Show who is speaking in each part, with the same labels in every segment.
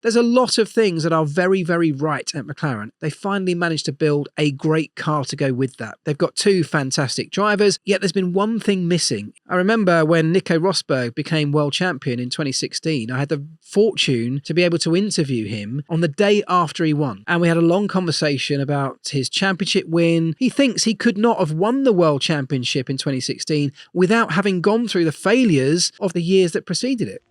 Speaker 1: There's a lot of things that are very, very right at McLaren. They finally managed to build a great car to go with that. They've got two fantastic drivers, yet there's been one thing missing. I remember when Nico Rosberg became world champion in 2016, I had the fortune to be able to interview him on the day after he won. And we had a long conversation about his championship win. He thinks he could not have won the world championship in 2016 without having gone through the failures of the years that preceded it.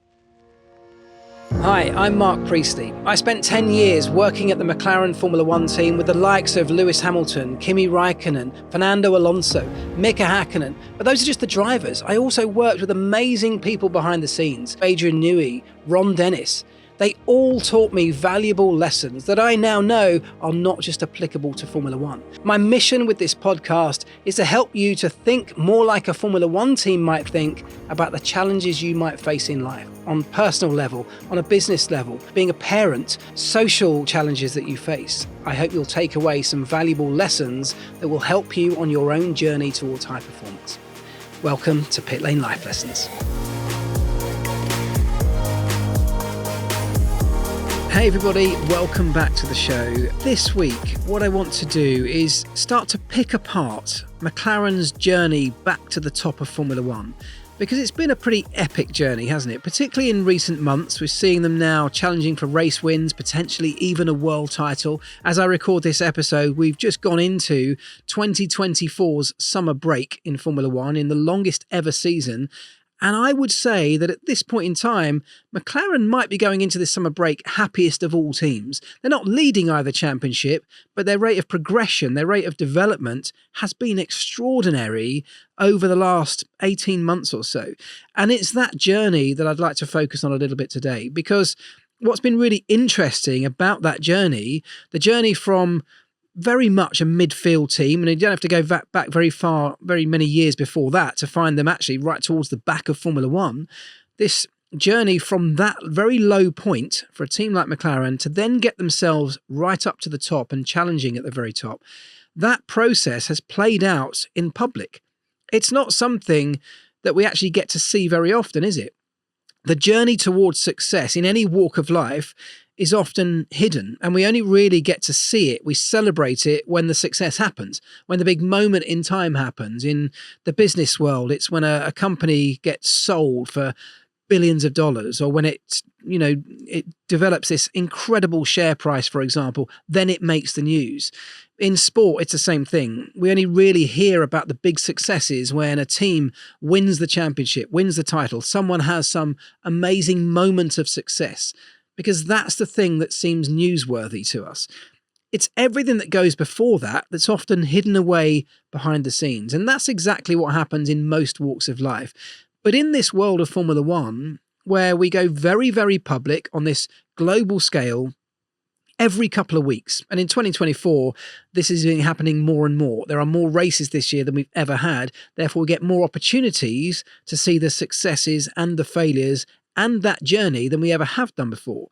Speaker 1: Hi, I'm Marc. I spent 10 years working at the McLaren Formula One team with the likes of Lewis Hamilton, Kimi Raikkonen, Fernando Alonso, Mika Hakkinen, but those are just the drivers. I also worked with amazing people behind the scenes, Adrian Newey, Ron Dennis. They all taught me valuable lessons that I now know are not just applicable to Formula One. My mission with this podcast is to help you to think more like a Formula One team might think about the challenges you might face in life, on a personal level, on a business level, being a parent, social challenges that you face. I hope you'll take away some valuable lessons that will help you on your own journey towards high performance. Welcome to Pitlane Life Lessons. Hey everybody, welcome back to the show. This week, what I want to do is start to pick apart McLaren's journey back to the top of Formula One. Because it's been a pretty epic journey, hasn't it? Particularly in recent months, we're seeing them now challenging for race wins, potentially even a world title. As I record this episode, we've just gone into 2024's summer break in Formula One in the longest ever season. And I would say that at this point in time, McLaren might be going into this summer break happiest of all teams. They're not leading either championship, but their rate of progression, their rate of development has been extraordinary over the last 18 months or so. And it's that journey that I'd like to focus on a little bit today, because what's been really interesting about that journey, the journey from very much a midfield team, and you don't have to go back very far, very many years before that to find them actually right towards the back of Formula One. This journey from that very low point for a team like McLaren to then get themselves right up to the top and challenging at the very top, that process has played out in public. It's not something that we actually get to see very often, is it? The journey towards success in any walk of life is often hidden, and we only really get to see it. We celebrate it when the success happens, when the big moment in time happens. In the business world, it's when a company gets sold for billions of dollars, or when it develops this incredible share price, for example, then it makes the news. In sport, it's the same thing. We only really hear about the big successes when a team wins the championship, wins the title, someone has some amazing moment of success, because that's the thing that seems newsworthy to us. It's everything that goes before that that's often hidden away behind the scenes. And that's exactly what happens in most walks of life. But in this world of Formula One, where we go very, very public on this global scale every couple of weeks, and in 2024, this is happening more and more. There are more races this year than we've ever had. Therefore, we get more opportunities to see the successes and the failures and that journey than we ever have done before.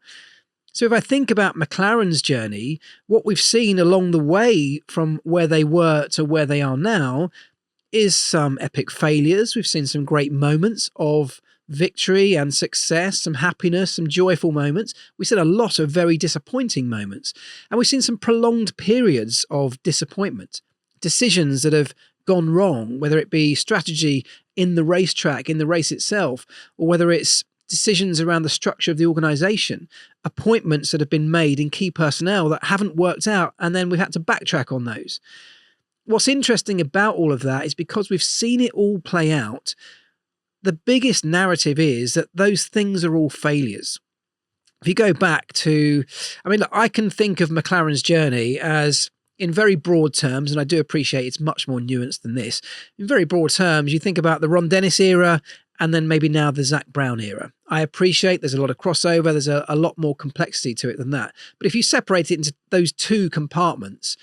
Speaker 1: So if I think about McLaren's journey, what we've seen along the way from where they were to where they are now is some epic failures. We've seen some great moments of victory and success, some happiness, some joyful moments. We've seen a lot of very disappointing moments. And we've seen some prolonged periods of disappointment, decisions that have gone wrong, whether it be strategy in the racetrack, in the race itself, or whether it's decisions around the structure of the organisation, appointments that have been made in key personnel that haven't worked out, and then we've had to backtrack on those. What's interesting about all of that is because we've seen it all play out, the biggest narrative is that those things are all failures. If you go back to, look, I can think of McLaren's journey as, in very broad terms, and I do appreciate it's much more nuanced than this, in very broad terms, you think about the Ron Dennis era, and then maybe now the Zak Brown era. I appreciate there's a lot of crossover, there's a lot more complexity to it than that. But if you separate it into those two compartments,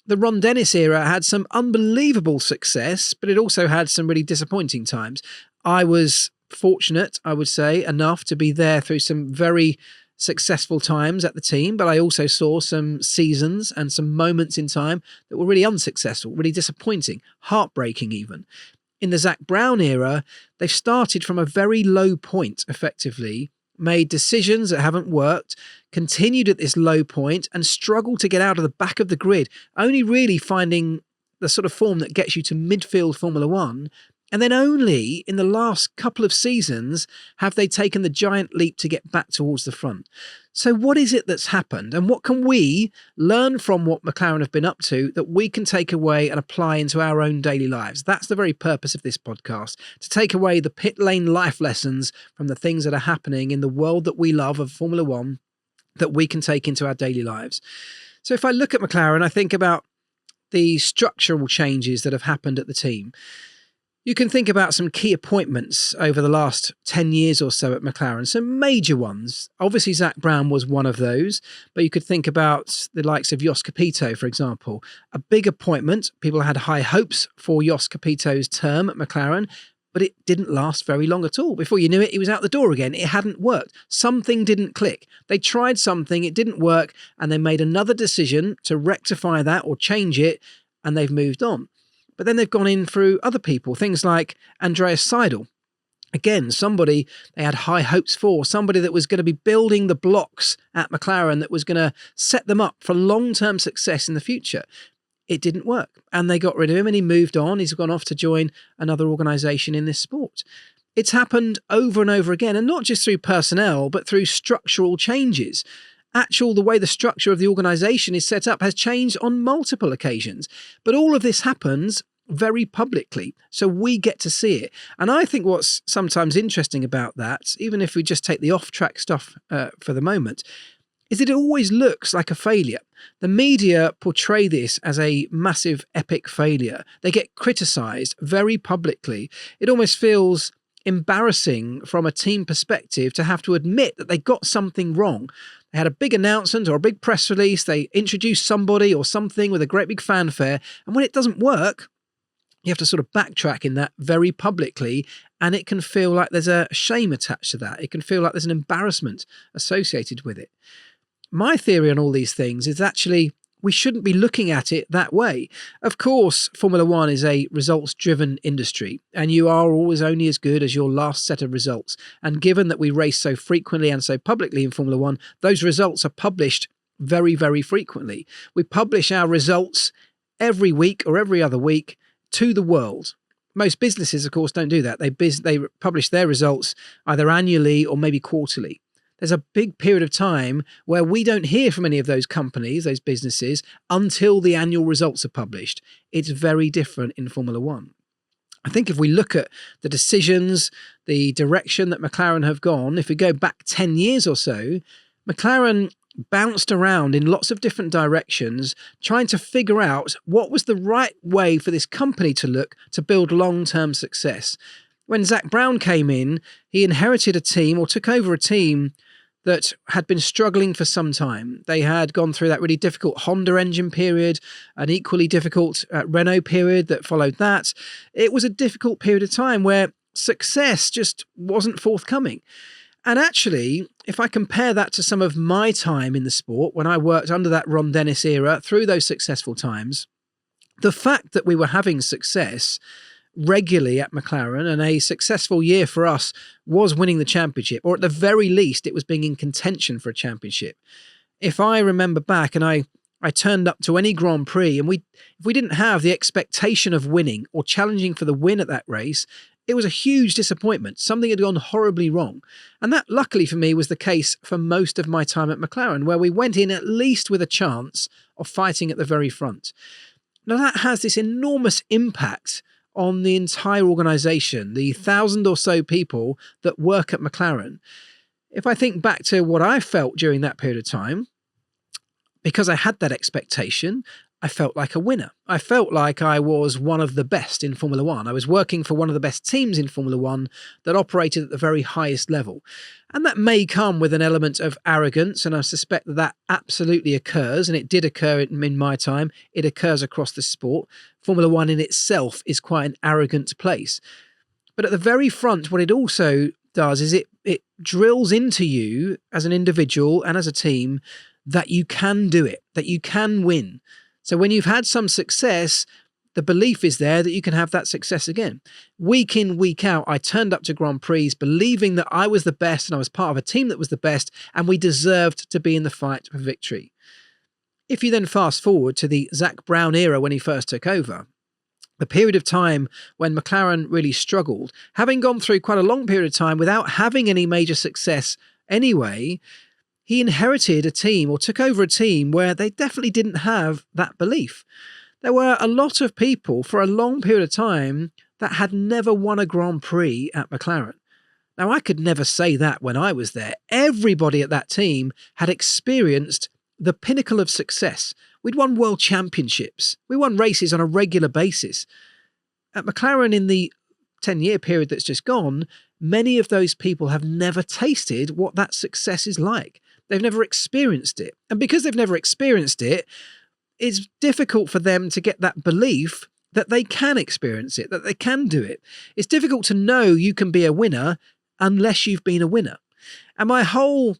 Speaker 1: the Ron Dennis era had some unbelievable success, but it also had some really disappointing times. I was fortunate, I would say, enough to be there through some very successful times at the team, but I also saw some seasons and some moments in time that were really unsuccessful, really disappointing, heartbreaking even. In the Zak Brown era, they've started from a very low point, effectively, made decisions that haven't worked, continued at this low point and struggled to get out of the back of the grid, only really finding the sort of form that gets you to midfield Formula One. And then only in the last couple of seasons have they taken the giant leap to get back towards the front. So what is it that's happened? And what can we learn from what McLaren have been up to that we can take away and apply into our own daily lives? That's the very purpose of this podcast, to take away the pit lane life lessons from the things that are happening in the world that we love of Formula One that we can take into our daily lives. So if I look at McLaren, I think about the structural changes that have happened at the team. You can think about some key appointments over the last 10 years or so at McLaren, some major ones. Obviously, Zak Brown was one of those, but you could think about the likes of Jos Capito, for example. A big appointment. People had high hopes for Jos Capito's term at McLaren, but it didn't last very long at all. Before you knew it, he was out the door again. It hadn't worked. Something didn't click. They tried something, it didn't work, and they made another decision to rectify that or change it, and they've moved on. But then they've gone in through other people, things like Andreas Seidel. Again, somebody they had high hopes for, somebody that was going to be building the blocks at McLaren that was going to set them up for long-term success in the future. It didn't work, and they got rid of him and he moved on. He's gone off to join another organisation in this sport. It's happened over and over again, and not just through personnel, but through structural changes. The way the structure of the organisation is set up has changed on multiple occasions. But all of this happens very publicly, so we get to see it. And I think what's sometimes interesting about that, even if we just take the off-track stuff for the moment, is that it always looks like a failure. The media portray this as a massive, epic failure. They get criticised very publicly. It almost feels embarrassing from a team perspective to have to admit that they got something wrong. They had a big announcement or a big press release, they introduced somebody or something with a great big fanfare, and when it doesn't work, you have to sort of backtrack in that very publicly, and it can feel like there's a shame attached to that. It can feel like there's an embarrassment associated with it. My theory on all these things is actually we shouldn't be looking at it that way. Of course, Formula One is a results-driven industry, and you are always only as good as your last set of results. And given that we race so frequently and so publicly in Formula One, those results are published very, very frequently. We publish our results every week or every other week to the world. Most businesses, of course, don't do that. They publish their results either annually or maybe quarterly. There's a big period of time where we don't hear from any of those companies, those businesses, until the annual results are published. It's very different in Formula One. I think if we look at the decisions, the direction that McLaren have gone, if we go back 10 years or so, McLaren bounced around in lots of different directions, trying to figure out what was the right way for this company to look to build long-term success. When Zak Brown came in, he inherited a team or took over a team that had been struggling for some time. They had gone through that really difficult Honda engine period, an equally difficult Renault period that followed that. It was a difficult period of time where success just wasn't forthcoming. And actually, if I compare that to some of my time in the sport, when I worked under that Ron Dennis era through those successful times, the fact that we were having success regularly at McLaren, and a successful year for us was winning the championship, or at the very least, it was being in contention for a championship. If I remember back and I turned up to any Grand Prix and if we didn't have the expectation of winning or challenging for the win at that race, it was a huge disappointment. Something had gone horribly wrong. And that, luckily for me, was the case for most of my time at McLaren, where we went in at least with a chance of fighting at the very front. Now, that has this enormous impact on the entire organisation, the 1,000 or so people that work at McLaren. If I think back to what I felt during that period of time, because I had that expectation, I felt like a winner. I felt like I was one of the best in Formula One. I was working for one of the best teams in Formula One that operated at the very highest level. And that may come with an element of arrogance, and I suspect that absolutely occurs, and it did occur in my time. It occurs across the sport. Formula One in itself is quite an arrogant place. But at the very front, what it also does is it drills into you as an individual and as a team that you can do it, that you can win. So when you've had some success, the belief is there that you can have that success again. Week in, week out, I turned up to Grand Prix believing that I was the best and I was part of a team that was the best and we deserved to be in the fight for victory. If you then fast forward to the Zak Brown era when he first took over, the period of time when McLaren really struggled, having gone through quite a long period of time without having any major success anyway, he inherited a team or took over a team where they definitely didn't have that belief. There were a lot of people for a long period of time that had never won a Grand Prix at McLaren. Now, I could never say that when I was there. Everybody at that team had experienced the pinnacle of success. We'd won world championships. We won races on a regular basis. At McLaren, in the 10-year period that's just gone, many of those people have never tasted what that success is like. They've never experienced it. And because they've never experienced it, it's difficult for them to get that belief that they can experience it, that they can do it. It's difficult to know you can be a winner unless you've been a winner. And my whole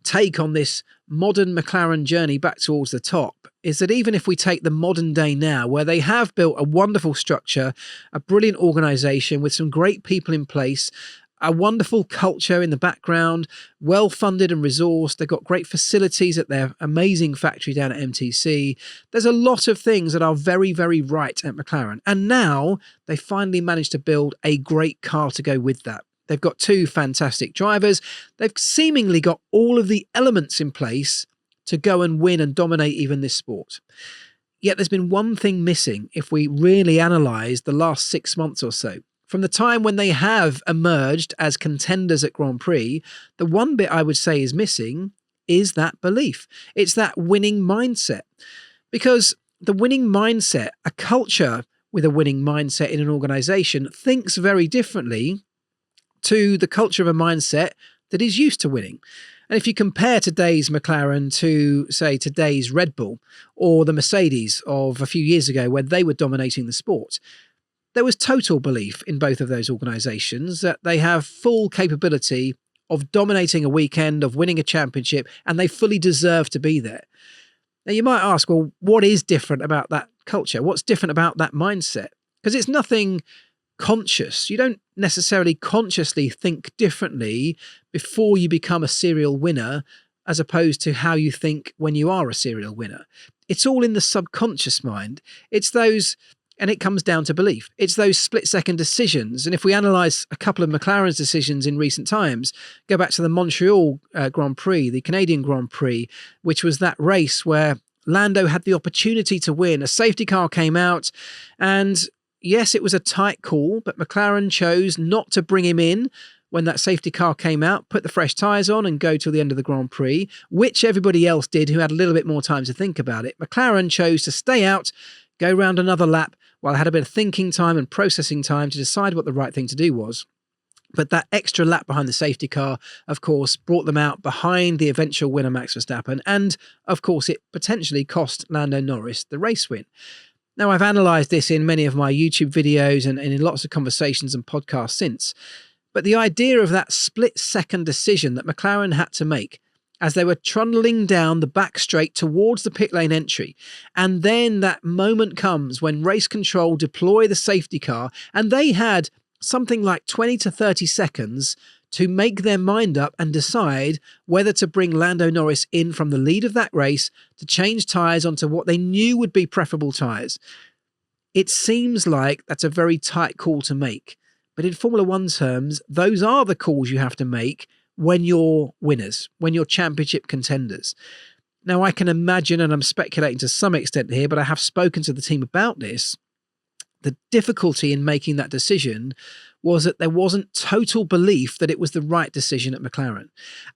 Speaker 1: take on this modern McLaren journey back towards the top is that even if we take the modern day now, where they have built a wonderful structure, a brilliant organisation with some great people in place, a wonderful culture in the background, well-funded and resourced. They've got great facilities at their amazing factory down at MTC. There's a lot of things that are very, very right at McLaren. And now they finally managed to build a great car to go with that. They've got two fantastic drivers. They've seemingly got all of the elements in place to go and win and dominate even this sport. Yet there's been one thing missing if we really analyse the last 6 months or so. From the time when they have emerged as contenders at Grand Prix, the one bit I would say is missing is that belief. It's that winning mindset. Because the winning mindset, a culture with a winning mindset in an organisation, thinks very differently to the culture of a mindset that is used to winning. And if you compare today's McLaren to, say, today's Red Bull or the Mercedes of a few years ago when they were dominating the sport, there was total belief in both of those organisations that they have full capability of dominating a weekend, of winning a championship, and they fully deserve to be there. Now, you might ask, well, what is different about that culture? What's different about that mindset? Because it's nothing conscious. You don't necessarily consciously think differently before you become a serial winner as opposed to how you think when you are a serial winner. It's all in the subconscious mind. It's those... And it comes down to belief. It's those split-second decisions. And if we analyse a couple of McLaren's decisions in recent times, go back to the Montreal Grand Prix, the Canadian Grand Prix, which was that race where Lando had the opportunity to win. A safety car came out, and yes, it was a tight call, but McLaren chose not to bring him in when that safety car came out, put the fresh tyres on and go till the end of the Grand Prix, which everybody else did who had a little bit more time to think about it. McLaren chose to stay out, go round another lap, while I had a bit of thinking time and processing time to decide what the right thing to do was. But that extra lap behind the safety car, of course, brought them out behind the eventual winner, Max Verstappen. And, of course, it potentially cost Lando Norris the race win. Now, I've analysed this in many of my YouTube videos and in lots of conversations and podcasts since. But the idea of that split-second decision that McLaren had to make as they were trundling down the back straight towards the pit lane entry. And then that moment comes when race control deploy the safety car, and they had something like 20 to 30 seconds to make their mind up and decide whether to bring Lando Norris in from the lead of that race to change tyres onto what they knew would be preferable tyres. It seems like that's a very tight call to make. But in Formula One terms, those are the calls you have to make when you're winners, when you're championship contenders. Now, I can imagine, and I'm speculating to some extent here, but I have spoken to the team about this, the difficulty in making that decision was that there wasn't total belief that it was the right decision at McLaren.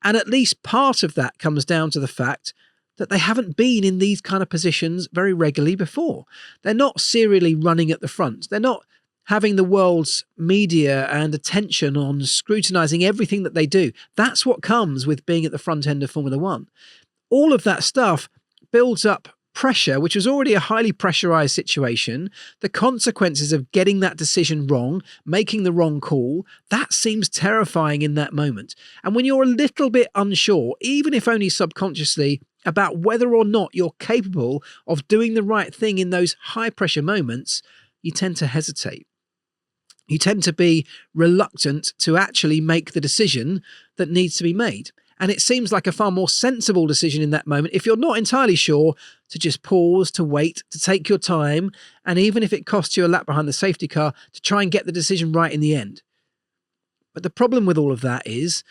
Speaker 1: And at least part of that comes down to the fact that they haven't been in these kind of positions very regularly before. They're not serially running at the front. They're not having the world's media and attention on scrutinising everything that they do. That's what comes with being at the front end of Formula One. All of that stuff builds up pressure, which was already a highly pressurised situation. The consequences of getting that decision wrong, making the wrong call, that seems terrifying in that moment. And when you're a little bit unsure, even if only subconsciously, about whether or not you're capable of doing the right thing in those high-pressure moments, you tend to hesitate. You tend to be reluctant to actually make the decision that needs to be made. And it seems like a far more sensible decision in that moment, if you're not entirely sure, to just pause, to wait, to take your time, and even if it costs you a lap behind the safety car, to try and get the decision right in the end. But the problem with all of that is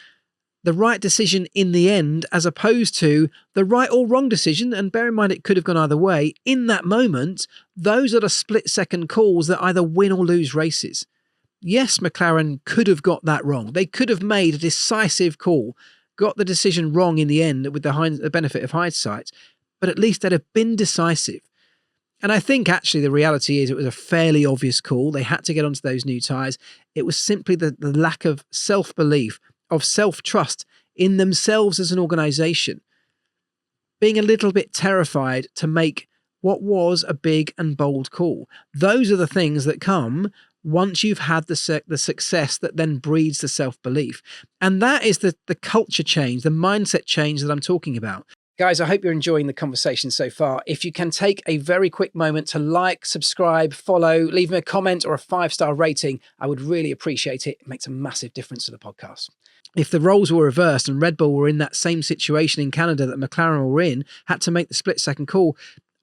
Speaker 1: the right decision in the end, as opposed to the right or wrong decision, and bear in mind it could have gone either way, in that moment, those are the split-second calls that either win or lose races. Yes, McLaren could have got that wrong. They could have made a decisive call, got the decision wrong in the end with the benefit of hindsight, but at least they'd have been decisive. And I think actually the reality is it was a fairly obvious call. They had to get onto those new tyres. It was simply the lack of self-belief, of self-trust in themselves as an organisation, being a little bit terrified to make what was a big and bold call. Those are the things that come once you've had the success that then breeds the self-belief. And that is the culture change, the mindset change that I'm talking about. Guys, I hope you're enjoying the conversation so far. If you can take a very quick moment to like, subscribe, follow, leave me a comment or a 5-star rating, I would really appreciate it. It makes a massive difference to the podcast. If the roles were reversed and Red Bull were in that same situation in Canada that McLaren were in, had to make the split-second call,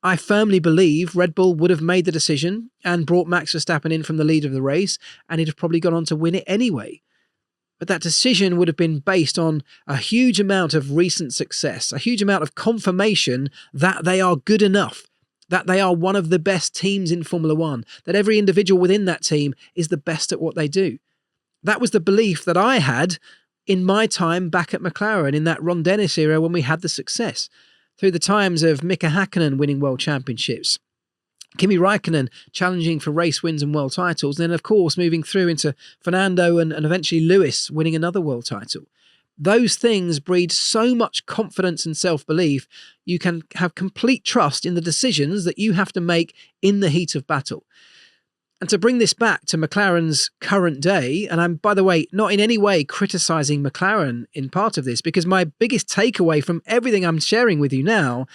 Speaker 1: I firmly believe Red Bull would have made the decision and brought Max Verstappen in from the lead of the race, and he'd have probably gone on to win it anyway. But that decision would have been based on a huge amount of recent success, a huge amount of confirmation that they are good enough, that they are one of the best teams in Formula One, that every individual within that team is the best at what they do. That was the belief that I had in my time back at McLaren in that Ron Dennis era when we had the success. Through the times of Mika Hakkinen winning world championships, Kimi Räikkönen challenging for race wins and world titles, and then of course moving through into Fernando and eventually Lewis winning another world title. Those things breed so much confidence and self-belief, you can have complete trust in the decisions that you have to make in the heat of battle. And to bring this back to McLaren's current day, and I'm, by the way, not in any way criticising McLaren in part of this, because my biggest takeaway from everything I'm sharing with you now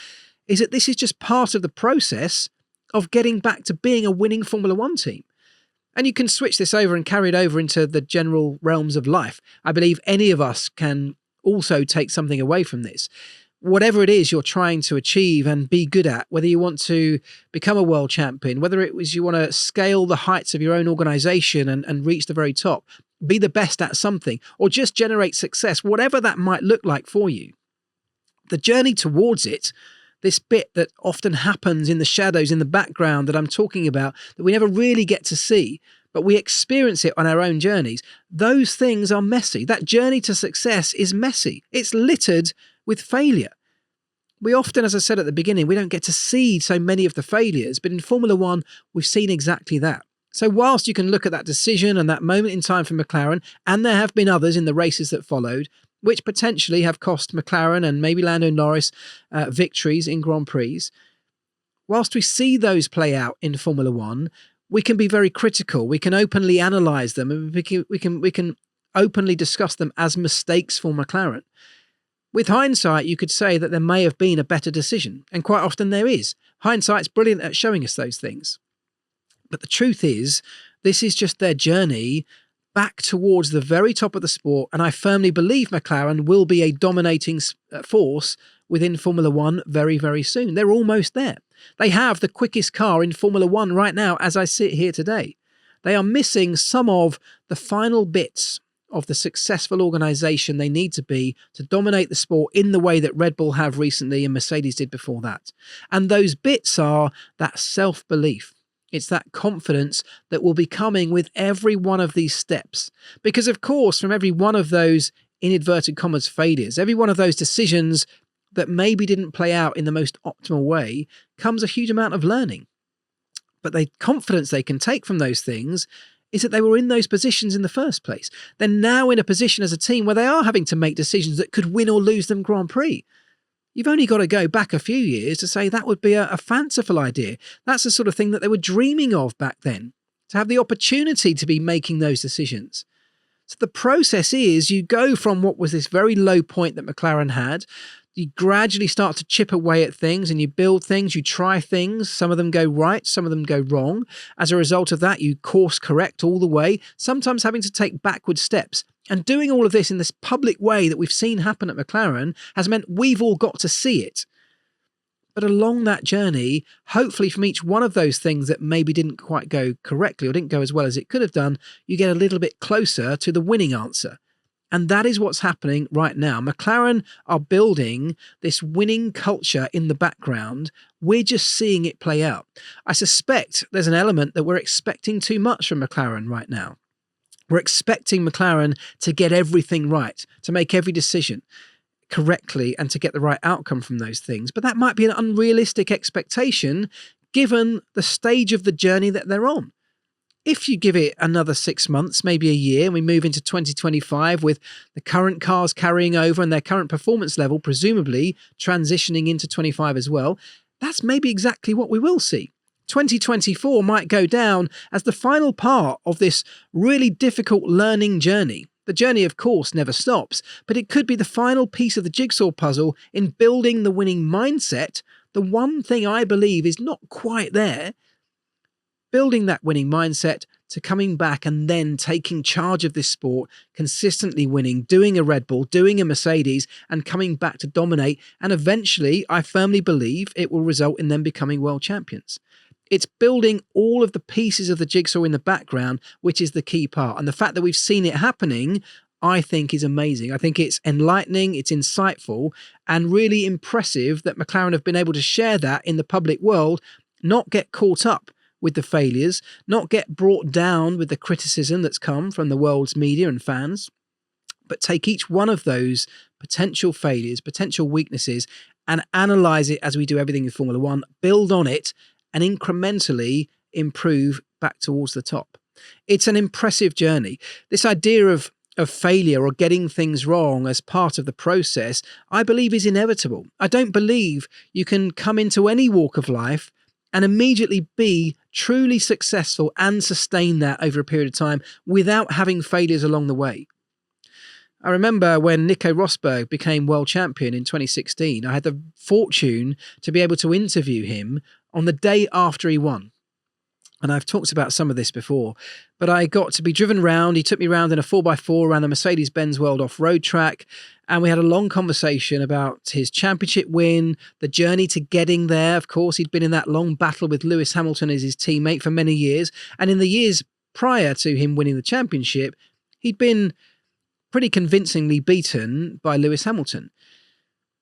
Speaker 1: is that this is just part of the process of getting back to being a winning Formula One team. And you can switch this over and carry it over into the general realms of life. I believe any of us can also take something away from this. Whatever it is you're trying to achieve and be good at, whether you want to become a world champion, whether it was you want to scale the heights of your own organisation and reach the very top, be the best at something, or just generate success, whatever that might look like for you. The journey towards it, this bit that often happens in the shadows, in the background that I'm talking about, that we never really get to see, but we experience it on our own journeys, those things are messy. That journey to success is messy. It's littered with failure. We often, as I said at the beginning, we don't get to see so many of the failures, but in Formula One, we've seen exactly that. So whilst you can look at that decision and that moment in time for McLaren, and there have been others in the races that followed, which potentially have cost McLaren and maybe Lando Norris victories in Grand Prix, whilst we see those play out in Formula One, we can be very critical. We can openly analyse them, and we can openly discuss them as mistakes for McLaren. With hindsight, you could say that there may have been a better decision, and quite often there is. Hindsight's brilliant at showing us those things. But the truth is, this is just their journey back towards the very top of the sport, and I firmly believe McLaren will be a dominating force within Formula One very, very soon. They're almost there. They have the quickest car in Formula One right now as I sit here today. They are missing some of the final bits of the successful organisation they need to be to dominate the sport in the way that Red Bull have recently and Mercedes did before that. And those bits are that self-belief. It's that confidence that will be coming with every one of these steps. Because of course, from every one of those, in inverted commas, failures, every one of those decisions that maybe didn't play out in the most optimal way, comes a huge amount of learning. But the confidence they can take from those things is that they were in those positions in the first place. They're now in a position as a team where they are having to make decisions that could win or lose them Grand Prix. You've only got to go back a few years to say that would be a fanciful idea. That's the sort of thing that they were dreaming of back then, to have the opportunity to be making those decisions. So the process is you go from what was this very low point that McLaren had, You gradually start to chip away at things and you build things, you try things. Some of them go right, some of them go wrong. As a result of that, you course correct all the way, sometimes having to take backward steps. And doing all of this in this public way that we've seen happen at McLaren has meant we've all got to see it. But along that journey, hopefully from each one of those things that maybe didn't quite go correctly or didn't go as well as it could have done, you get a little bit closer to the winning answer. And that is what's happening right now. McLaren are building this winning culture in the background. We're just seeing it play out. I suspect there's an element that we're expecting too much from McLaren right now. We're expecting McLaren to get everything right, to make every decision correctly and to get the right outcome from those things. But that might be an unrealistic expectation given the stage of the journey that they're on. If you give it another 6 months, maybe a year, and we move into 2025 with the current cars carrying over and their current performance level, presumably transitioning into 25 as well, that's maybe exactly what we will see. 2024 might go down as the final part of this really difficult learning journey. The journey, of course, never stops, but it could be the final piece of the jigsaw puzzle in building the winning mindset. The one thing I believe is not quite there, building that winning mindset to coming back and then taking charge of this sport, consistently winning, doing a Red Bull, doing a Mercedes, and coming back to dominate. And eventually, I firmly believe it will result in them becoming world champions. It's building all of the pieces of the jigsaw in the background, which is the key part. And the fact that we've seen it happening, I think is amazing. I think it's enlightening, it's insightful, and really impressive that McLaren have been able to share that in the public world, not get caught up with the failures, not get brought down with the criticism that's come from the world's media and fans, but take each one of those potential failures, potential weaknesses, and analyze it as we do everything in Formula One, build on it, and incrementally improve back towards the top. It's an impressive journey. This idea of failure or getting things wrong as part of the process, I believe is inevitable. I don't believe you can come into any walk of life and immediately be truly successful and sustain that over a period of time without having failures along the way. I remember when Nico Rosberg became world champion in 2016, I had the fortune to be able to interview him on the day after he won. And I've talked about some of this before, but I got to be driven around. He took me around in a 4x4 around the Mercedes-Benz World Off-Road track. And we had a long conversation about his championship win, the journey to getting there. Of course, he'd been in that long battle with Lewis Hamilton as his teammate for many years. And in the years prior to him winning the championship, he'd been pretty convincingly beaten by Lewis Hamilton.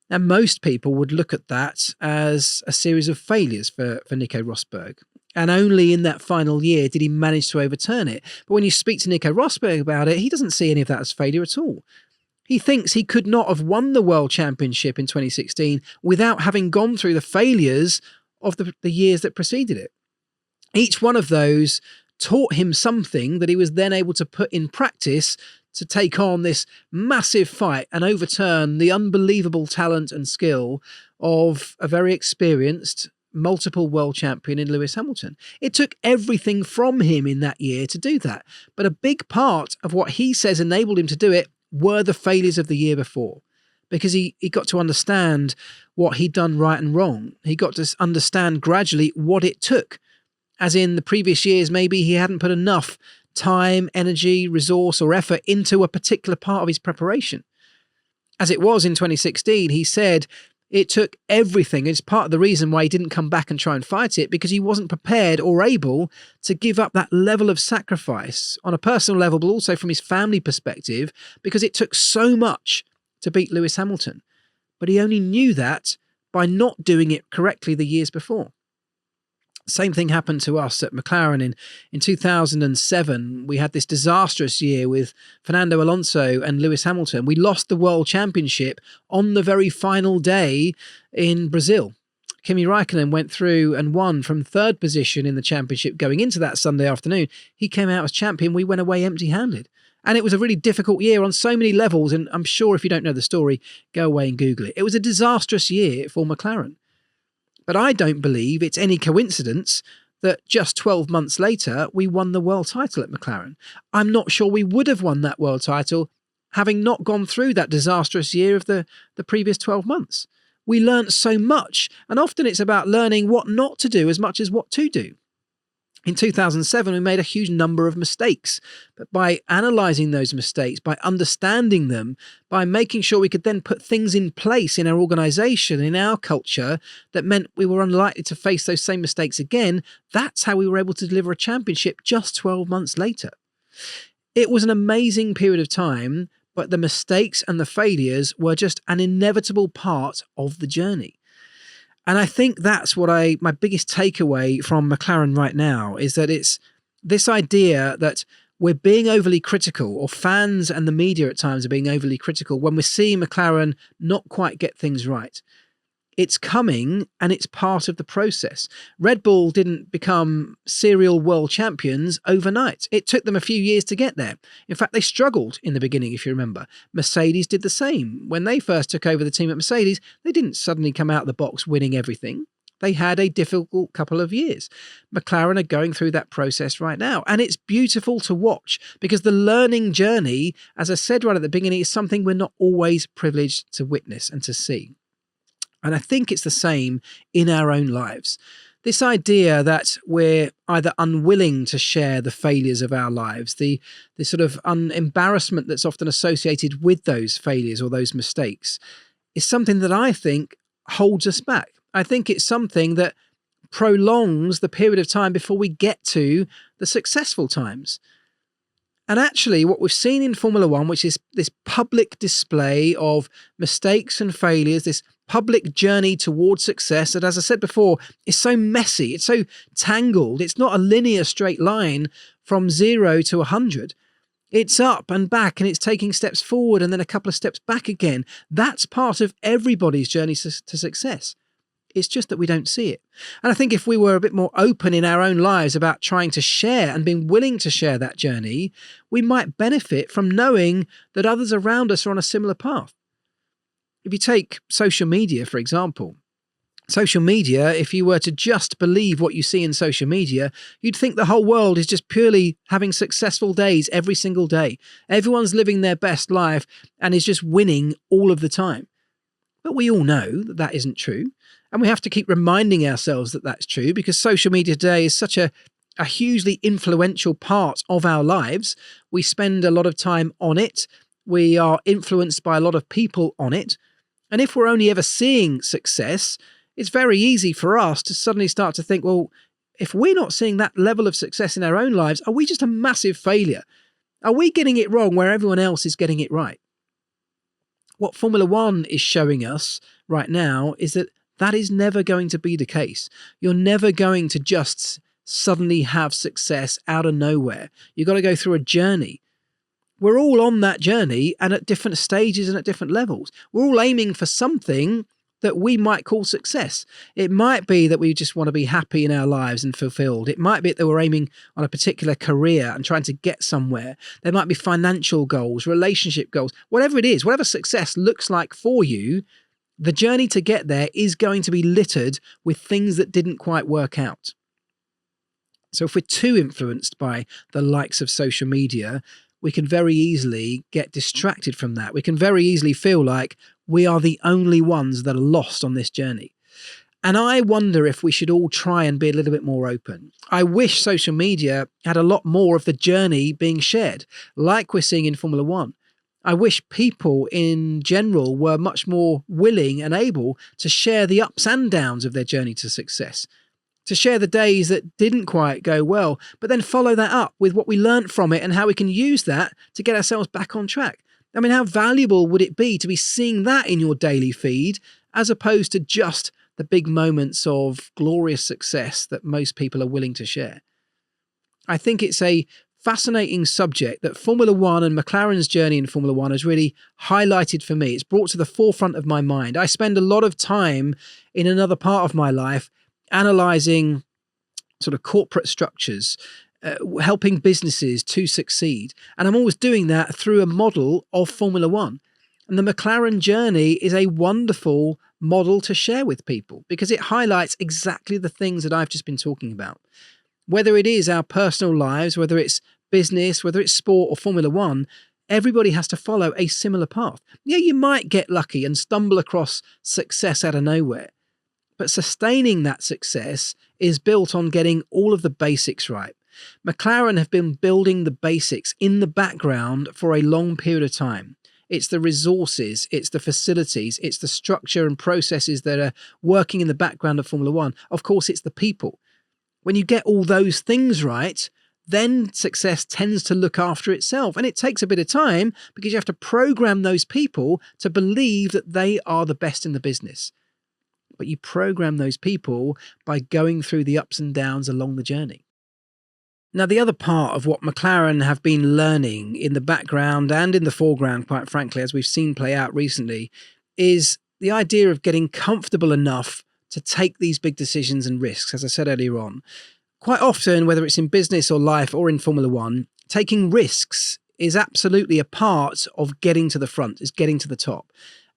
Speaker 1: And most people would look at that as a series of failures for Nico Rosberg. And only in that final year did he manage to overturn it. But when you speak to Nico Rosberg about it, he doesn't see any of that as failure at all. He thinks he could not have won the World Championship in 2016 without having gone through the failures of the years that preceded it. Each one of those taught him something that he was then able to put in practice to take on this massive fight and overturn the unbelievable talent and skill of a very experienced multiple world champion in Lewis Hamilton. It took everything from him in that year to do that. But a big part of what he says enabled him to do it were the failures of the year before, because he got to understand what he'd done right and wrong. He got to understand gradually what it took, as in the previous years, maybe he hadn't put enough time, energy, resource or effort into a particular part of his preparation. As it was in 2016, he said it took everything. It's part of the reason why he didn't come back and try and fight it, because he wasn't prepared or able to give up that level of sacrifice on a personal level, but also from his family perspective, because it took so much to beat Lewis Hamilton. But he only knew that by not doing it correctly the years before. Same thing happened to us at McLaren in 2007. We had this disastrous year with Fernando Alonso and Lewis Hamilton. We lost the World Championship on the very final day in Brazil. Kimi Raikkonen went through and won from third position in the championship going into that Sunday afternoon. He came out as champion. We went away empty-handed. And it was a really difficult year on so many levels. And I'm sure if you don't know the story, go away and Google it. It was a disastrous year for McLaren. But I don't believe it's any coincidence that just 12 months later, we won the world title at McLaren. I'm not sure we would have won that world title having not gone through that disastrous year of the previous 12 months. We learnt so much, and often it's about learning what not to do as much as what to do. In 2007, we made a huge number of mistakes, but by analysing those mistakes, by understanding them, by making sure we could then put things in place in our organisation, in our culture, that meant we were unlikely to face those same mistakes again, that's how we were able to deliver a championship just 12 months later. It was an amazing period of time, but the mistakes and the failures were just an inevitable part of the journey. And I think that's what my biggest takeaway from McLaren right now is that it's this idea that we're being overly critical, or fans and the media at times are being overly critical when we see McLaren not quite get things right. It's coming and it's part of the process. Red Bull didn't become serial world champions overnight. It took them a few years to get there. In fact, they struggled in the beginning, if you remember. Mercedes did the same. When they first took over the team at Mercedes, they didn't suddenly come out of the box winning everything. They had a difficult couple of years. McLaren are going through that process right now. And it's beautiful to watch because the learning journey, as I said right at the beginning, is something we're not always privileged to witness and to see. And I think it's the same in our own lives. This idea that we're either unwilling to share the failures of our lives, the sort of embarrassment that's often associated with those failures or those mistakes, is something that I think holds us back. I think it's something that prolongs the period of time before we get to the successful times. And actually, what we've seen in Formula One, which is this public display of mistakes and failures, this public journey towards success that, as I said before, is so messy, it's so tangled, it's not a linear straight line from 0 to 100. It's up and back, and it's taking steps forward and then a couple of steps back again. That's part of everybody's journey to success. It's just that we don't see it. And I think if we were a bit more open in our own lives about trying to share and being willing to share that journey, we might benefit from knowing that others around us are on a similar path. If you take social media, for example, social media, if you were to just believe what you see in social media, you'd think the whole world is just purely having successful days every single day. Everyone's living their best life and is just winning all of the time. But we all know that that isn't true. And we have to keep reminding ourselves that that's true because social media today is such a hugely influential part of our lives. We spend a lot of time on it. We are influenced by a lot of people on it. And if we're only ever seeing success, it's very easy for us to suddenly start to think, well, if we're not seeing that level of success in our own lives, are we just a massive failure? Are we getting it wrong where everyone else is getting it right? What Formula One is showing us right now is that is never going to be the case. You're never going to just suddenly have success out of nowhere. You've got to go through a journey. We're all on that journey and at different stages and at different levels. We're all aiming for something that we might call success. It might be that we just want to be happy in our lives and fulfilled. It might be that we're aiming on a particular career and trying to get somewhere. There might be financial goals, relationship goals, whatever it is, whatever success looks like for you, the journey to get there is going to be littered with things that didn't quite work out. So if we're too influenced by the likes of social media, we can very easily get distracted from that. We can very easily feel like we are the only ones that are lost on this journey. And I wonder if we should all try and be a little bit more open. I wish social media had a lot more of the journey being shared, like we're seeing in Formula One. I wish people in general were much more willing and able to share the ups and downs of their journey to success, to share the days that didn't quite go well, but then follow that up with what we learned from it and how we can use that to get ourselves back on track. I mean, how valuable would it be to be seeing that in your daily feed as opposed to just the big moments of glorious success that most people are willing to share? I think it's a fascinating subject that Formula One and McLaren's journey in Formula One has really highlighted for me. It's brought to the forefront of my mind. I spend a lot of time in another part of my life analysing sort of corporate structures, helping businesses to succeed. And I'm always doing that through a model of Formula One. And the McLaren journey is a wonderful model to share with people because it highlights exactly the things that I've just been talking about. Whether it is our personal lives, whether it's business, whether it's sport or Formula One, Everybody has to follow a similar path. Yeah, you might get lucky and stumble across success out of nowhere, but sustaining that success is built on getting all of the basics right. McLaren have been building the basics in the background for a long period of time. It's the resources, it's the facilities, it's the structure and processes that are working in the background of Formula One. Of course, it's the people. When you get all those things right, then success tends to look after itself. And it takes a bit of time because you have to program those people to believe that they are the best in the business. But you program those people by going through the ups and downs along the journey. Now, the other part of what McLaren have been learning in the background and in the foreground, quite frankly, as we've seen play out recently, is the idea of getting comfortable enough to take these big decisions and risks, as I said earlier on. Quite often, whether it's in business or life or in Formula One, taking risks is absolutely a part of getting to the front, is getting to the top.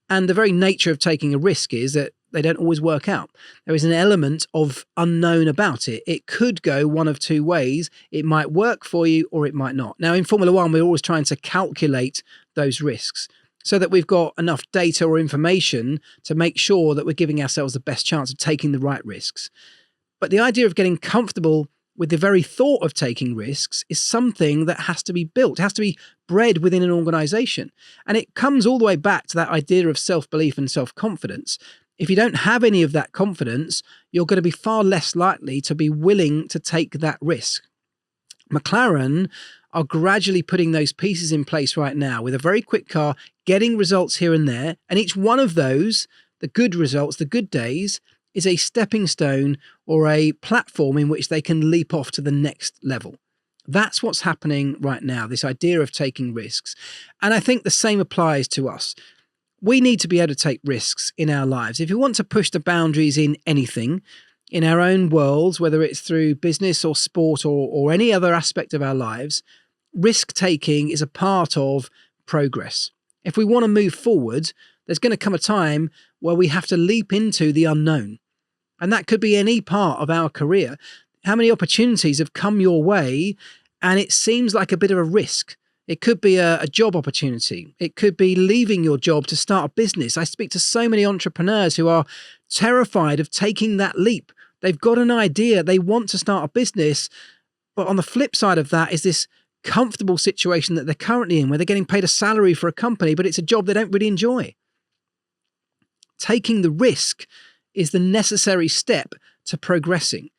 Speaker 1: And the very nature of taking a risk is that they don't always work out. There is an element of unknown about it. It could go one of two ways. It might work for you or it might not. Now, in Formula One, we're always trying to calculate those risks so that we've got enough data or information to make sure that we're giving ourselves the best chance of taking the right risks. But the idea of getting comfortable with the very thought of taking risks is something that has to be built. It has to be bred within an organization. And it comes all the way back to that idea of self-belief and self-confidence. If you don't have any of that confidence, you're going to be far less likely to be willing to take that risk. McLaren are gradually putting those pieces in place right now with a very quick car, getting results here and there. And each one of those, the good results, the good days, is a stepping stone or a platform in which they can leap off to the next level. That's what's happening right now, this idea of taking risks. And I think the same applies to us. We need to be able to take risks in our lives. If you want to push the boundaries in anything, in our own worlds, whether it's through business or sport or any other aspect of our lives, risk-taking is a part of progress. If we want to move forward, there's going to come a time where we have to leap into the unknown. And that could be any part of our career. How many opportunities have come your way and it seems like a bit of a risk? It could be a job opportunity. It could be leaving your job to start a business. I speak to so many entrepreneurs who are terrified of taking that leap. They've got an idea. They want to start a business. But on the flip side of that is this comfortable situation that they're currently in where they're getting paid a salary for a company, but it's a job they don't really enjoy. Taking the risk is the necessary step to progressing.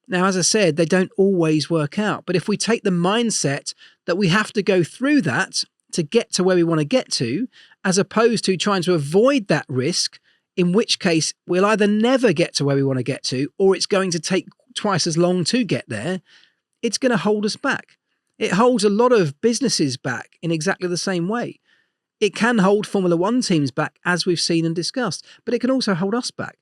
Speaker 1: Now, as I said, they don't always work out. But if we take the mindset that we have to go through that to get to where we want to get to, as opposed to trying to avoid that risk, in which case we'll either never get to where we want to get to, or it's going to take twice as long to get there, it's going to hold us back. It holds a lot of businesses back in exactly the same way. It can hold Formula One teams back, as we've seen and discussed, but it can also hold us back.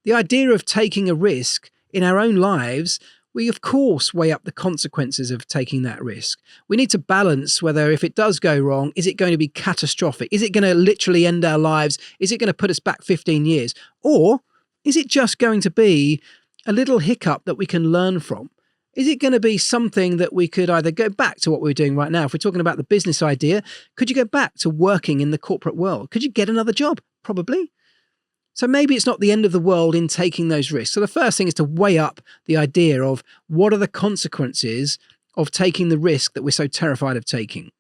Speaker 1: The idea of taking a risk in our own lives, we of course weigh up the consequences of taking that risk. We need to balance whether if it does go wrong, is it going to be catastrophic? Is it going to literally end our lives? Is it going to put us back 15 years? Or is it just going to be a little hiccup that we can learn from? Is it going to be something that we could either go back to what we're doing right now? If we're talking about the business idea, could you go back to working in the corporate world? Could you get another job? Probably. So maybe it's not the end of the world in taking those risks. So the first thing is to weigh up the idea of what are the consequences of taking the risk that we're so terrified of taking.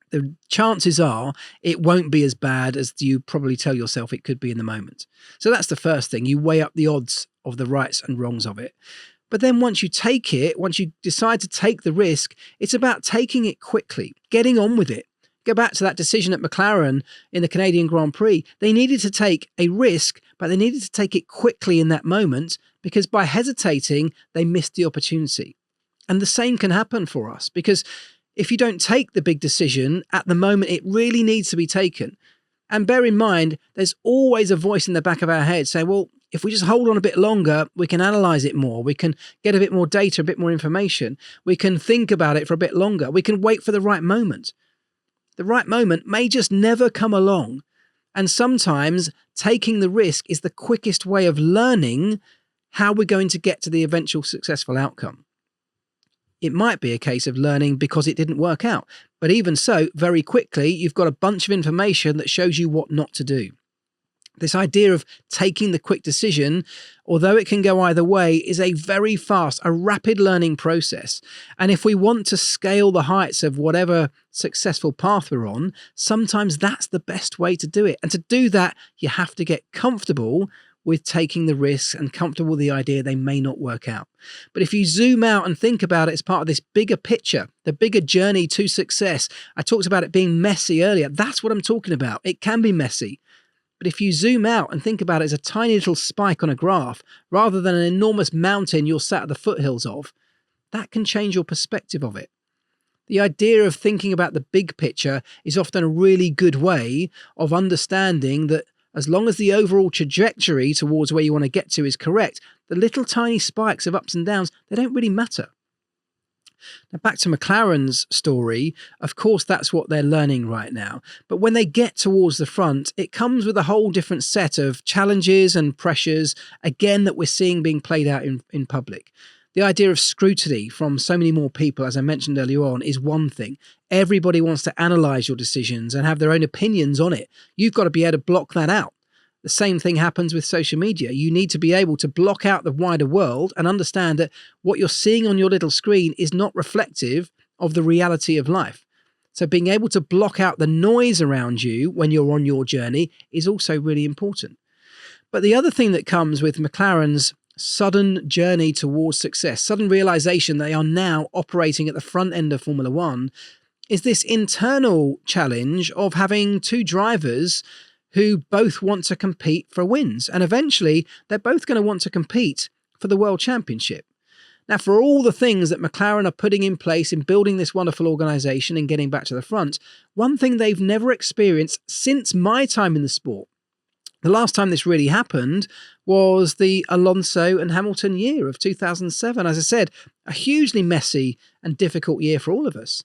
Speaker 1: The chances are it won't be as bad as you probably tell yourself it could be in the moment. So that's the first thing. You weigh up the odds of the rights and wrongs of it. But then once you take it, once you decide to take the risk, it's about taking it quickly, getting on with it. Go back to that decision at McLaren in the Canadian Grand Prix. They needed to take a risk, but they needed to take it quickly in that moment because by hesitating, they missed the opportunity. And the same can happen for us because if you don't take the big decision at the moment, it really needs to be taken. And bear in mind, there's always a voice in the back of our head saying, well, if we just hold on a bit longer, we can analyze it more. We can get a bit more data, a bit more information. We can think about it for a bit longer. We can wait for the right moment. The right moment may just never come along. And sometimes taking the risk is the quickest way of learning how we're going to get to the eventual successful outcome. It might be a case of learning because it didn't work out. But even so, very quickly, you've got a bunch of information that shows you what not to do. This idea of taking the quick decision, although it can go either way, is a very fast, a rapid learning process. And if we want to scale the heights of whatever successful path we're on, sometimes that's the best way to do it. And to do that, you have to get comfortable with taking the risks and comfortable with the idea they may not work out. But if you zoom out and think about it as part of this bigger picture, the bigger journey to success, I talked about it being messy earlier. That's what I'm talking about. It can be messy. But if you zoom out and think about it as a tiny little spike on a graph, rather than an enormous mountain you're sat at the foothills of, that can change your perspective of it. The idea of thinking about the big picture is often a really good way of understanding that as long as the overall trajectory towards where you want to get to is correct, the little tiny spikes of ups and downs, they don't really matter. Now, back to McLaren's story, of course, that's what they're learning right now. But when they get towards the front, it comes with a whole different set of challenges and pressures, again, that we're seeing being played out in public. The idea of scrutiny from so many more people, as I mentioned earlier on, is one thing. Everybody wants to analyse your decisions and have their own opinions on it. You've got to be able to block that out. The same thing happens with social media. You need to be able to block out the wider world and understand that what you're seeing on your little screen is not reflective of the reality of life. So being able to block out the noise around you when you're on your journey is also really important. But the other thing that comes with McLaren's sudden journey towards success, sudden realization they are now operating at the front end of Formula One, is this internal challenge of having two drivers who both want to compete for wins. And eventually, they're both going to want to compete for the World Championship. Now, for all the things that McLaren are putting in place in building this wonderful organisation and getting back to the front, one thing they've never experienced since my time in the sport, the last time this really happened was the Alonso and Hamilton year of 2007. As I said, a hugely messy and difficult year for all of us.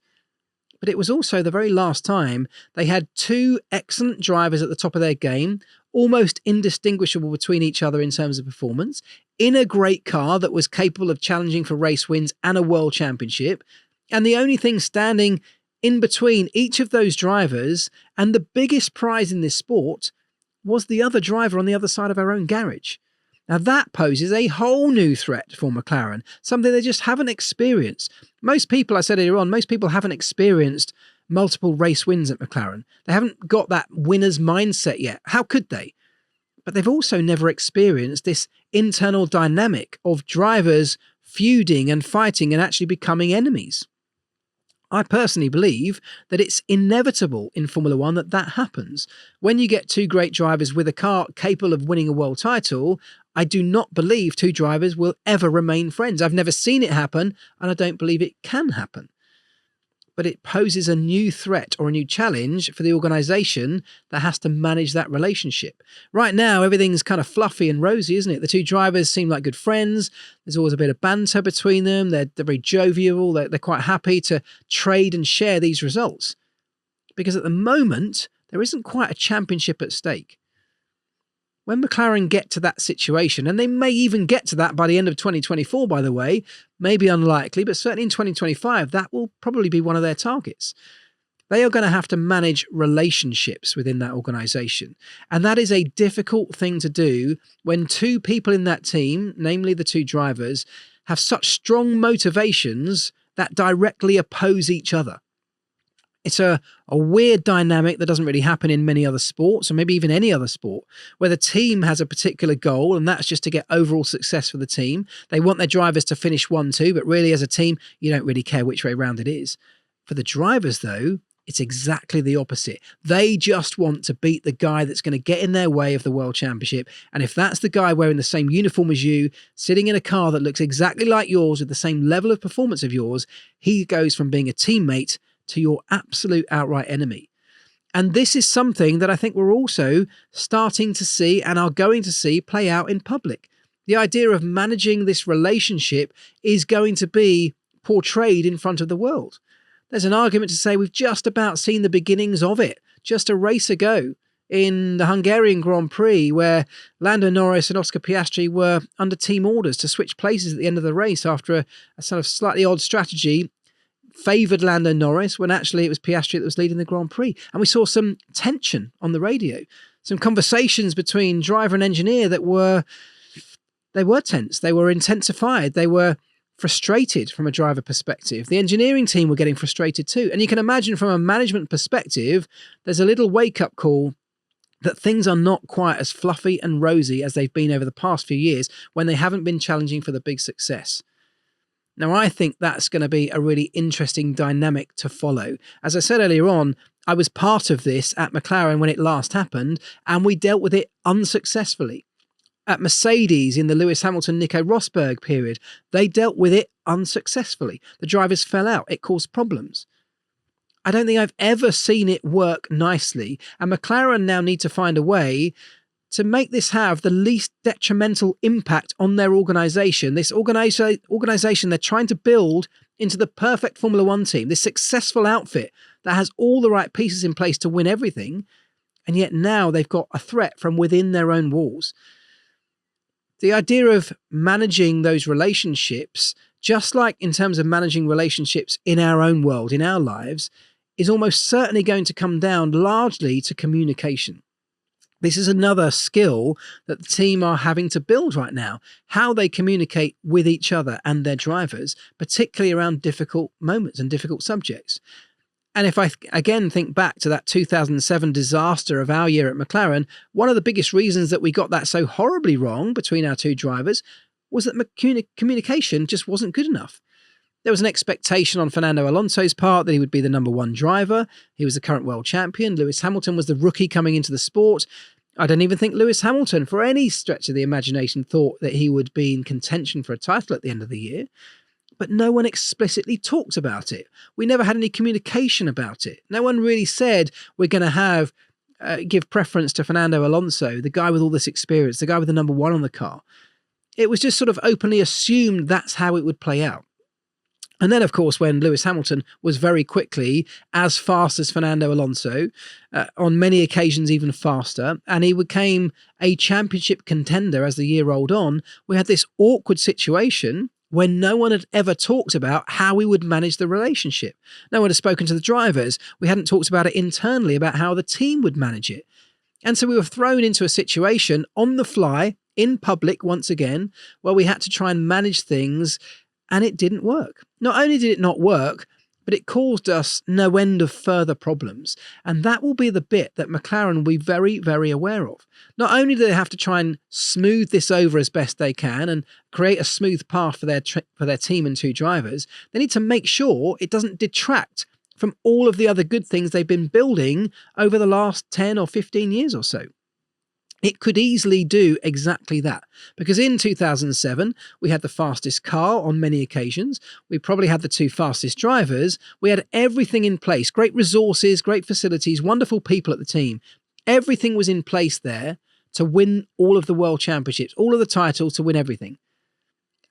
Speaker 1: But it was also the very last time they had two excellent drivers at the top of their game, almost indistinguishable between each other in terms of performance, in a great car that was capable of challenging for race wins and a world championship. And the only thing standing in between each of those drivers and the biggest prize in this sport was the other driver on the other side of our own garage. Now that poses a whole new threat for McLaren, something they just haven't experienced. Most people, I said earlier on, most people haven't experienced multiple race wins at McLaren. They haven't got that winner's mindset yet. How could they? But they've also never experienced this internal dynamic of drivers feuding and fighting and actually becoming enemies. I personally believe that it's inevitable in Formula One that happens. When you get two great drivers with a car capable of winning a world title, I do not believe two drivers will ever remain friends. I've never seen it happen, and I don't believe it can happen. But it poses a new threat or a new challenge for the organisation that has to manage that relationship. Right now, everything's kind of fluffy and rosy, isn't it? The two drivers seem like good friends. There's always a bit of banter between them. They're very jovial. They're quite happy to trade and share these results. Because at the moment, there isn't quite a championship at stake. When McLaren get to that situation, and they may even get to that by the end of 2024, by the way, maybe unlikely, but certainly in 2025, that will probably be one of their targets. They are going to have to manage relationships within that organisation. And that is a difficult thing to do when two people in that team, namely the two drivers, have such strong motivations that directly oppose each other. It's a weird dynamic that doesn't really happen in many other sports, or maybe even any other sport, where the team has a particular goal, and that's just to get overall success for the team. They want their drivers to finish 1-2, but really as a team, you don't really care which way around it is. For the drivers, though, it's exactly the opposite. They just want to beat the guy that's going to get in their way of the World Championship. And if that's the guy wearing the same uniform as you, sitting in a car that looks exactly like yours with the same level of performance of yours, he goes from being a teammate to your absolute outright enemy. And this is something that I think we're also starting to see and are going to see play out in public. The idea of managing this relationship is going to be portrayed in front of the world. There's an argument to say we've just about seen the beginnings of it. Just a race ago, in the Hungarian Grand Prix, where Lando Norris and Oscar Piastri were under team orders to switch places at the end of the race after a sort of slightly odd strategy favoured Lando Norris when actually it was Piastri that was leading the Grand Prix. And we saw some tension on the radio, some conversations between driver and engineer that were tense, they were intensified, they were frustrated from a driver perspective. The engineering team were getting frustrated too. And you can imagine from a management perspective, there's a little wake-up call that things are not quite as fluffy and rosy as they've been over the past few years when they haven't been challenging for the big success. Now, I think that's going to be a really interesting dynamic to follow. As I said earlier on, I was part of this at McLaren when it last happened, and we dealt with it unsuccessfully. At Mercedes in the Lewis Hamilton-Nico Rosberg period, they dealt with it unsuccessfully. The drivers fell out. It caused problems. I don't think I've ever seen it work nicely, and McLaren now need to find a way to make this have the least detrimental impact on their organisation. This organisation they're trying to build into the perfect Formula One team, this successful outfit that has all the right pieces in place to win everything, and yet now they've got a threat from within their own walls. The idea of managing those relationships, just like in terms of managing relationships in our own world, in our lives, is almost certainly going to come down largely to communication. This is another skill that the team are having to build right now, how they communicate with each other and their drivers, particularly around difficult moments and difficult subjects. And if I again think back to that 2007 disaster of our year at McLaren, one of the biggest reasons that we got that so horribly wrong between our two drivers was that communication just wasn't good enough. There was an expectation on Fernando Alonso's part that he would be the number one driver. He was the current world champion. Lewis Hamilton was the rookie coming into the sport. I don't even think Lewis Hamilton, for any stretch of the imagination, thought that he would be in contention for a title at the end of the year. But no one explicitly talked about it. We never had any communication about it. No one really said we're going to give preference to Fernando Alonso, the guy with all this experience, the guy with the number one on the car. It was just sort of openly assumed that's how it would play out. And then, of course, when Lewis Hamilton was very quickly as fast as Fernando Alonso, on many occasions even faster, and he became a championship contender as the year rolled on, we had this awkward situation when no one had ever talked about how we would manage the relationship. No one had spoken to the drivers. We hadn't talked about it internally, about how the team would manage it. And so we were thrown into a situation on the fly, in public once again, where we had to try and manage things, and it didn't work. Not only did it not work, but it caused us no end of further problems. And that will be the bit that McLaren will be very, very aware of. Not only do they have to try and smooth this over as best they can and create a smooth path for their team and two drivers, they need to make sure it doesn't detract from all of the other good things they've been building over the last 10 or 15 years or so. It could easily do exactly that, because in 2007, we had the fastest car on many occasions. We probably had the two fastest drivers. We had everything in place, great resources, great facilities, wonderful people at the team. Everything was in place there to win all of the world championships, all of the titles, to win everything.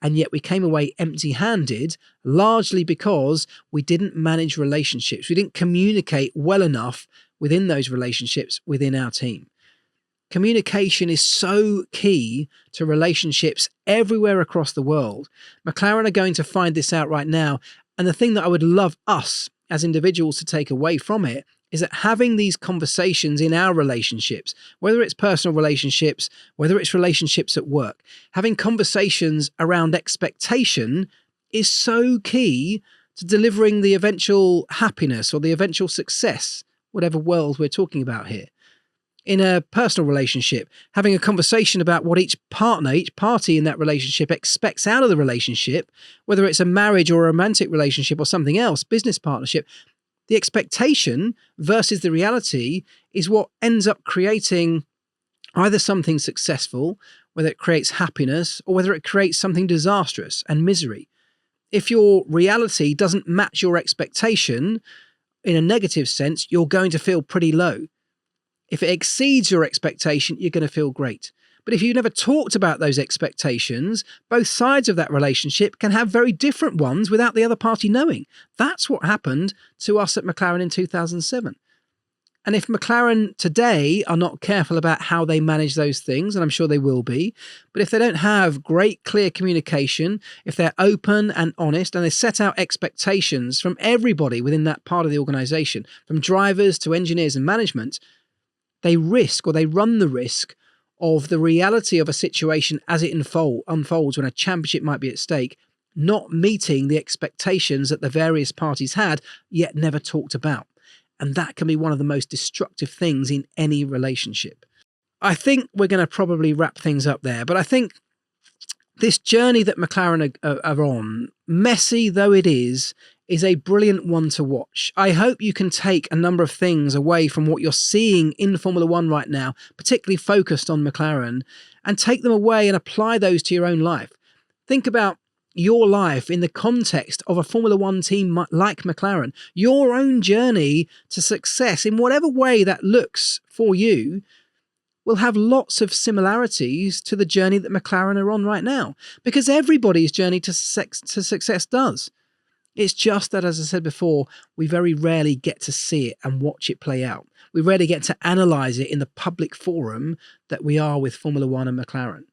Speaker 1: And yet we came away empty-handed, largely because we didn't manage relationships. We didn't communicate well enough within those relationships within our team. Communication is so key to relationships everywhere across the world. McLaren are going to find this out right now. And the thing that I would love us as individuals to take away from it is that having these conversations in our relationships, whether it's personal relationships, whether it's relationships at work, having conversations around expectation is so key to delivering the eventual happiness or the eventual success, whatever world we're talking about here. In a personal relationship, having a conversation about what each party in that relationship expects out of the relationship, whether it's a marriage or a romantic relationship or something else, business partnership, the expectation versus the reality is what ends up creating either something successful, whether it creates happiness, or whether it creates something disastrous and misery. If your reality doesn't match your expectation in a negative sense, you're going to feel pretty low. If it exceeds your expectation, you're going to feel great. But if you never talked about those expectations, both sides of that relationship can have very different ones without the other party knowing. That's what happened to us at McLaren in 2007. And if McLaren today are not careful about how they manage those things, and I'm sure they will be, but if they don't have great, clear communication, if they're open and honest, and they set out expectations from everybody within that part of the organisation, from drivers to engineers and management, they run the risk of the reality of a situation as it unfolds when a championship might be at stake, not meeting the expectations that the various parties had, yet never talked about. And that can be one of the most destructive things in any relationship. I think we're going to probably wrap things up there, but I think this journey that McLaren are on, messy though it is a brilliant one to watch. I hope you can take a number of things away from what you're seeing in Formula One right now, particularly focused on McLaren, and take them away and apply those to your own life. Think about your life in the context of a Formula One team like McLaren. Your own journey to success, in whatever way that looks for you, will have lots of similarities to the journey that McLaren are on right now, because everybody's journey to success does. It's just that, as I said before, we very rarely get to see it and watch it play out. We rarely get to analyse it in the public forum that we are with Formula One and McLaren.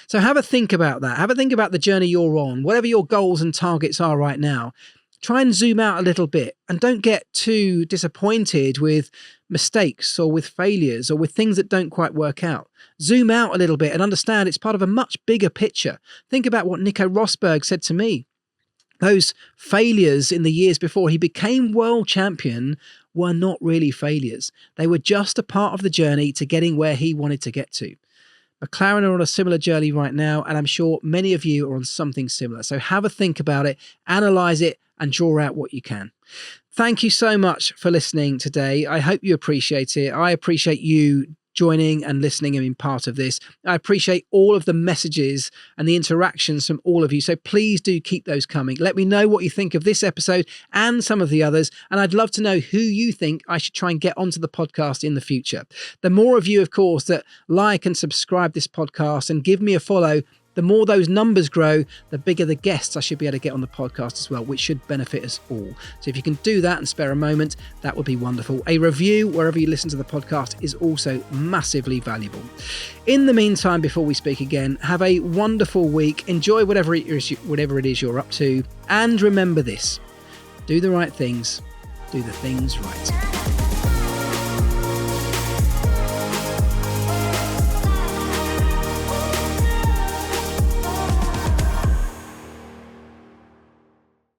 Speaker 1: So have a think about that. Have a think about the journey you're on, whatever your goals and targets are right now. Try and zoom out a little bit and don't get too disappointed with mistakes or with failures or with things that don't quite work out. Zoom out a little bit and understand it's part of a much bigger picture. Think about what Nico Rosberg said to me. Those failures in the years before he became world champion were not really failures. They were just a part of the journey to getting where he wanted to get to. McLaren are on a similar journey right now, and I'm sure many of you are on something similar. So have a think about it, analyse it, and draw out what you can. Thank you so much for listening today. I hope you appreciate it. I appreciate you joining and listening and being part of this. I appreciate all of the messages and the interactions from all of you. So please do keep those coming. Let me know what you think of this episode and some of the others. And I'd love to know who you think I should try and get onto the podcast in the future. The more of you, of course, that like and subscribe this podcast and give me a follow, the more those numbers grow, the bigger the guests I should be able to get on the podcast as well, which should benefit us all. So if you can do that and spare a moment, that would be wonderful. A review wherever you listen to the podcast is also massively valuable. In the meantime, before we speak again, have a wonderful week. Enjoy whatever it is you're up to. And remember this, do the right things, do the things right.